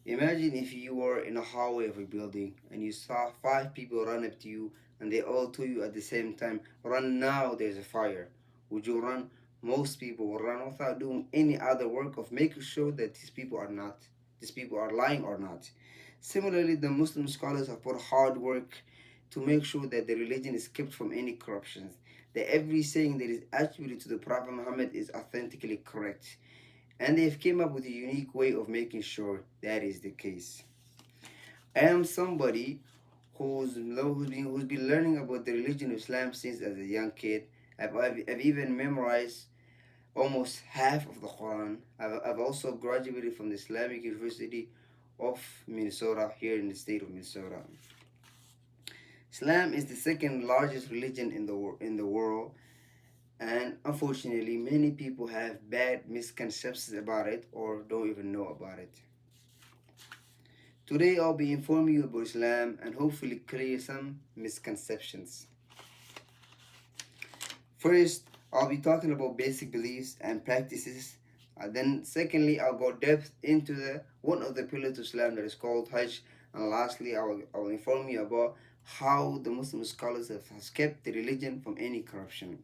Imagine if you were in a hallway of a building and you saw five people run up to you and they all told you at the same time, run now, there's a fire. Would you run? Most people will run without doing any other work of making sure that these people are lying or not. Similarly, the Muslim scholars have put hard work to make sure that the religion is kept from any corruptions, that every saying that is attributed to the Prophet Muhammad is authentically correct, and they've came up with a unique way of making sure that is the case. I am somebody who's been learning about the religion of Islam since as a young kid. I've even memorized almost half of the Quran. I've also graduated from the Islamic University of Minnesota here in the state of Minnesota. Islam is the second largest religion in the world, and unfortunately, many people have bad misconceptions about it or don't even know about it. Today, I'll be informing you about Islam and hopefully clear some misconceptions. First, I'll be talking about basic beliefs and practices. Then, secondly, I'll go depth into the one of the pillars of Islam that is called Hajj. And lastly, I will inform you about how the Muslim scholars have kept the religion from any corruption.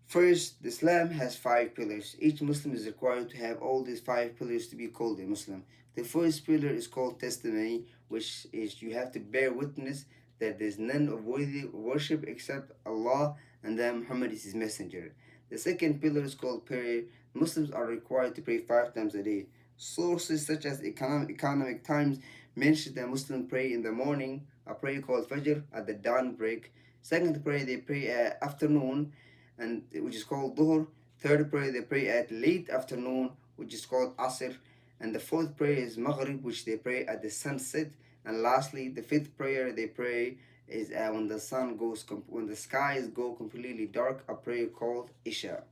First, Islam has five pillars. Each Muslim is required to have all these five pillars to be called a Muslim. The first pillar is called testimony, which is you have to bear witness that there's none of worthy worship except Allah and that Muhammad is his messenger. The second pillar is called prayer. Muslims are required to pray 5 times a day. Sources such as Economic Times mention that Muslims pray in the morning, a prayer called Fajr at the dawn break. Second prayer they pray at afternoon, and which is called Dhuhr. Third prayer they pray at late afternoon, which is called Asr. And the fourth prayer is Maghrib, which they pray at the sunset. And lastly, the fifth prayer they pray is when the sun goes, when the skies go completely dark, a prayer called Isha.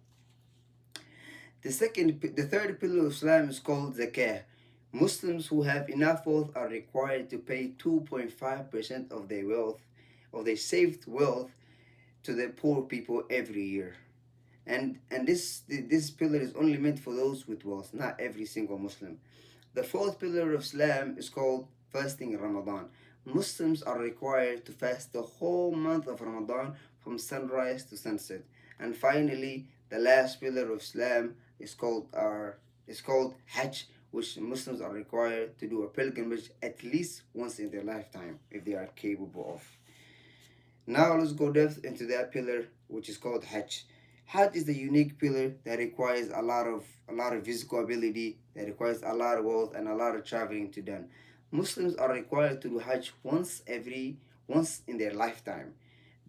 The third pillar of Islam is called Zakah. Muslims who have enough wealth are required to pay 2.5% of their wealth, of their saved wealth, to the poor people every year. And this pillar is only meant for those with wealth, not every single Muslim. The fourth pillar of Islam is called fasting in Ramadan. Muslims are required to fast the whole month of Ramadan from sunrise to sunset. And finally, the last pillar of Islam is called Hajj, which Muslims are required to do a pilgrimage at least once in their lifetime if they are capable of. Now let's go depth into that pillar, which is called Hajj. Hajj is the unique pillar that requires a lot of physical ability, that requires a lot of wealth and a lot of traveling to done. Muslims are required to do Hajj once in their lifetime.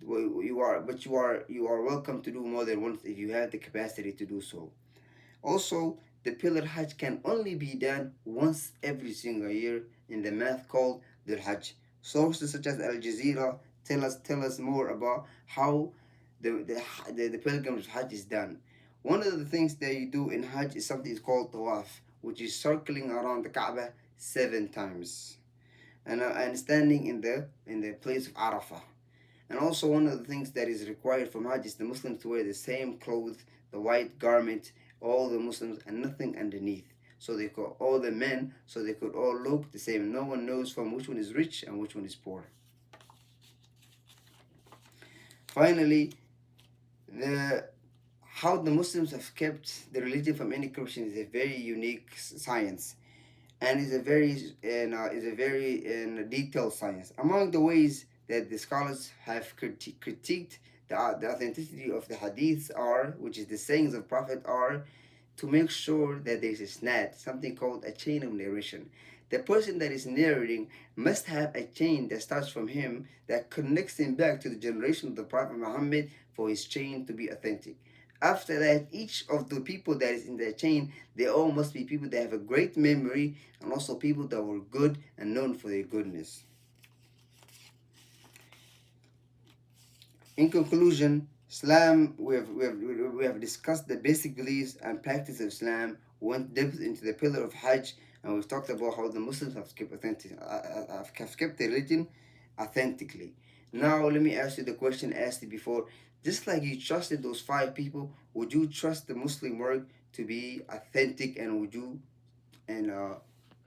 You are welcome to do more than once if you have the capacity to do so. Also, the pillar Hajj can only be done once every single year in the month called the Hajj. Sources such as Al Jazeera tell us more about how the pilgrimage Hajj is done. One of the things that you do in Hajj is something called Tawaf, which is circling around the Kaaba 7 times, and standing in the place of Arafah. And also one of the things that is required from Hajj is the Muslims to wear the same clothes, the white garment, all the Muslims, and nothing underneath. So they could all the men, so they could all look the same. No one knows from which one is rich and which one is poor. Finally, the how the Muslims have kept the religion from any corruption is a very unique science, and is a very detailed science. Among the ways that the scholars have critiqued the authenticity of the hadiths are, which is the sayings of Prophet, are to make sure that there is a snad, something called a chain of narration. The person that is narrating must have a chain that starts from him that connects him back to the generation of the Prophet Muhammad for his chain to be authentic. After that, each of the people that is in that chain, they all must be people that have a great memory and also people that were good and known for their goodness. In conclusion, Islam, we have discussed the basic beliefs and practice of Islam, went deep into the pillar of Hajj, and we've talked about how the Muslims have kept the religion authentically. Now, let me ask you the question asked before. Just like you trusted those five people, would you trust the Muslim work to be authentic, and would you and